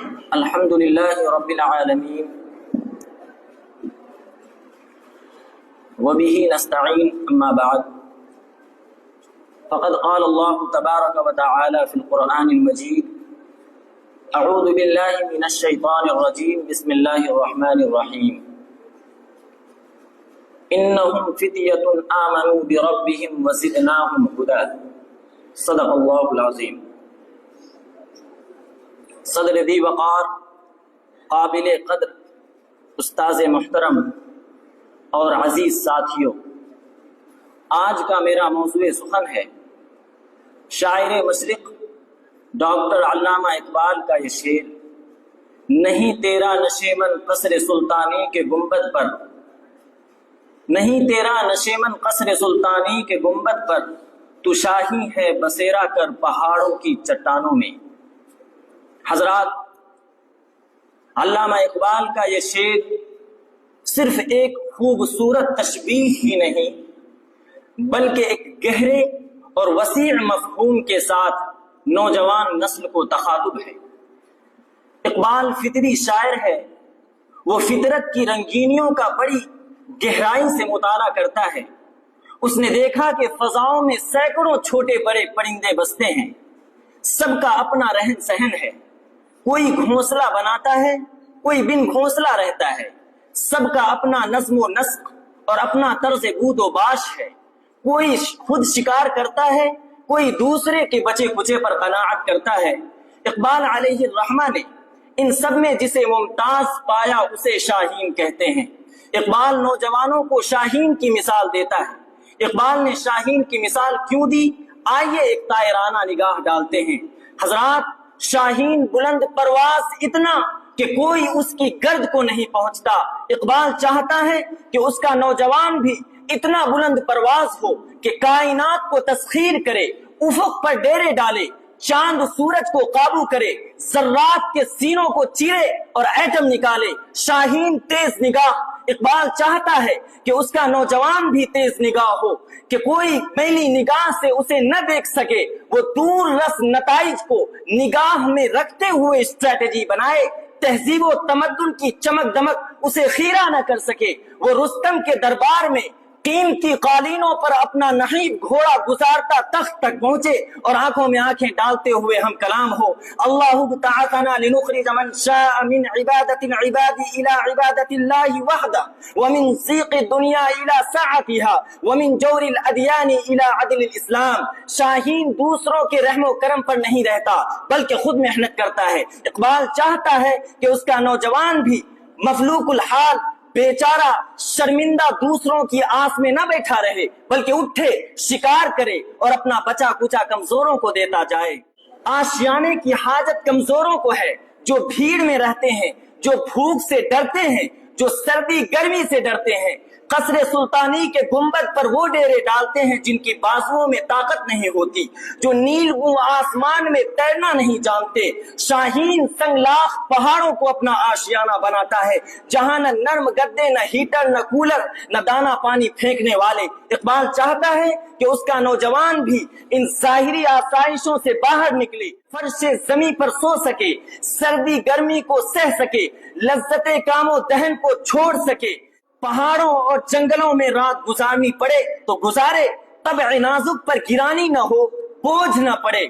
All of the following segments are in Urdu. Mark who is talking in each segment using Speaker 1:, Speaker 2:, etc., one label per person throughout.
Speaker 1: الحمد لله رب العالمين وبه نستعين أما بعد فقد قال الله تبارك وتعالى في القرآن المجيد أعوذ بالله من الشيطان الرجيم بسم الله الرحمن الرحيم إنهم فتية آمنوا بربهم وزدناهم هدى صدق الله العظيم۔ صدر ذی وقار، قابل قدر استاذ محترم اور عزیز ساتھیوں، آج کا میرا موضوع سخن ہے شاعر مشرق ڈاکٹر علامہ اقبال کا یہ شعر، نہیں تیرا نشیمن قصر سلطانی کے گنبد پر، نہیں تیرا نشیمن قصر سلطانی کے گنبد پر، تو شاہی ہے بسیرا کر پہاڑوں کی چٹانوں میں۔ حضرات، علامہ اقبال کا یہ شعر صرف ایک خوبصورت تشبیہ ہی نہیں بلکہ ایک گہرے اور وسیع مفہوم کے ساتھ نوجوان نسل کو تخاطب ہے۔ اقبال فطری شاعر ہے، وہ فطرت کی رنگینیوں کا بڑی گہرائی سے مطالعہ کرتا ہے۔ اس نے دیکھا کہ فضاؤں میں سینکڑوں چھوٹے بڑے پرندے بستے ہیں، سب کا اپنا رہن سہن ہے، کوئی گھونسلہ بناتا ہے، کوئی بن گھونسلہ رہتا ہے، سب کا اپنا نظم و نسق اور اپنا طرز بود و باش ہے، کوئی خود شکار کرتا ہے، کوئی دوسرے کے بچے کچے پر قناعت کرتا ہے۔ اقبال علیہ الرحمہ نے ان سب میں جسے ممتاز پایا اسے شاہین کہتے ہیں۔ اقبال نوجوانوں کو شاہین کی مثال دیتا ہے۔ اقبال نے شاہین کی مثال کیوں دی؟ آئیے ایک طائرانہ نگاہ ڈالتے ہیں۔ حضرات، شاہین بلند پرواز اتنا کہ کوئی اس کی گرد کو نہیں پہنچتا۔ اقبال چاہتا ہے کہ اس کا نوجوان بھی اتنا بلند پرواز ہو کہ کائنات کو تسخیر کرے، افق پر ڈیرے ڈالے، چاند سورج کو قابو کرے، ذرات کے سینوں کو چیرے اور ایٹم نکالے۔ شاہین تیز نگاہ۔ اقبال چاہتا ہے کہ اس کا نوجوان بھی تیز نگاہ ہو، کہ کوئی میلی نگاہ سے اسے نہ دیکھ سکے، وہ دور رس نتائج کو نگاہ میں رکھتے ہوئے اسٹریٹجی بنائے، تہذیب و تمدن کی چمک دمک اسے خیرہ نہ کر سکے، وہ رستم کے دربار میں قیمتی قالینوں پر اپنا نحیب گھوڑا گزارتا تخت تک پہنچے اور آنکھوں میں آنکھیں ڈالتے ہوئے ہم کلام ہو۔ اللہ تعالیٰ لنخرج من شاء من عبادت العباد الى عبادت اللہ وحدہ ومن ضیق الدنیا الى سعتها ومن جور الادیان الى عدل الاسلام۔ شاہین دوسروں کے رحم و کرم پر نہیں رہتا بلکہ خود محنت کرتا ہے۔ اقبال چاہتا ہے کہ اس کا نوجوان بھی مفلوق الحال، بیچارہ شرمندہ دوسروں کی آس میں نہ بیٹھا رہے بلکہ اٹھے، شکار کرے اور اپنا بچا کچا کمزوروں کو دیتا جائے۔ آشیانے کی حاجت کمزوروں کو ہے، جو بھیڑ میں رہتے ہیں، جو بھوک سے ڈرتے ہیں، جو سردی گرمی سے ڈرتے ہیں۔ قصر سلطانی کے گنبد پر وہ ڈیرے ڈالتے ہیں جن کی بازوؤں میں طاقت نہیں ہوتی، جو نیل گوں آسمان میں تیرنا نہیں جانتے۔ شاہین سنگلاخ پہاڑوں کو اپنا آشیانہ بناتا ہے، جہاں نہ نرم گدے، نہ ہیٹر، نہ کولر، نہ دانا پانی پھینکنے والے۔ اقبال چاہتا ہے کہ اس کا نوجوان بھی ان ظاہری آسائشوں سے باہر نکلے، فرش زمیں پر سو سکے، سردی گرمی کو سہ سکے، لذت کام و دہن کو چھوڑ سکے۔ پہاڑوں اور جنگلوں میں رات گزارنی پڑے تو گزارے، طبع نازک پر گرانی نہ ہو، بوجھ نہ پڑے۔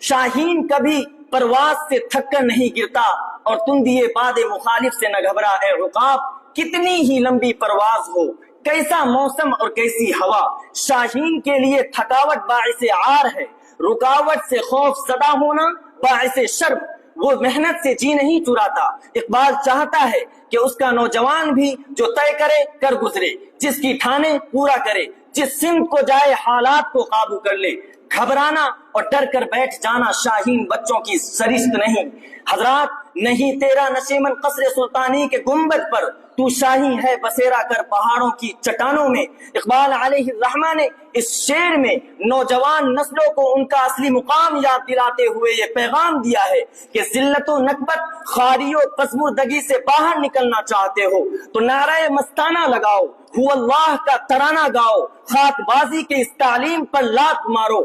Speaker 1: شاہین کبھی پرواز سے تھک کر نہیں گرتا اور تندیے باد مخالف سے نہ گھبرا۔ اے عقاب، کتنی ہی لمبی پرواز ہو، کیسا موسم اور کیسی ہوا، شاہین کے لیے تھکاوٹ باعث عار ہے، رکاوٹ سے خوف زدہ ہونا باعث شرم۔ وہ محنت سے جی نہیں چراتا۔ اقبال چاہتا ہے کہ اس کا نوجوان بھی جو طے کرے کر گزرے، جس کی ٹھانے پورا کرے، جس سمت کو جائے حالات کو قابو کر لے۔ گھبرانا اور ڈر کر بیٹھ جانا شاہین بچوں کی سرشت نہیں۔ حضرات، نہیں تیرا نشیمن قصر سلطانی کے گنبد پر، تو شاہی ہے بسیرا کر پہاڑوں کی چٹانوں میں۔ اقبال علیہ الرحمہ نے اس شعر میں نوجوان نسلوں کو ان کا اصلی مقام یاد دلاتے ہوئے یہ پیغام دیا ہے کہ ذلت و نکبت، خواری و پسماندگی سے باہر نکلنا چاہتے ہو تو نعرہ مستانہ لگاؤ، ہو اللہ کا ترانہ گاؤ، خاک بازی کے اس تعلیم پر لات مارو،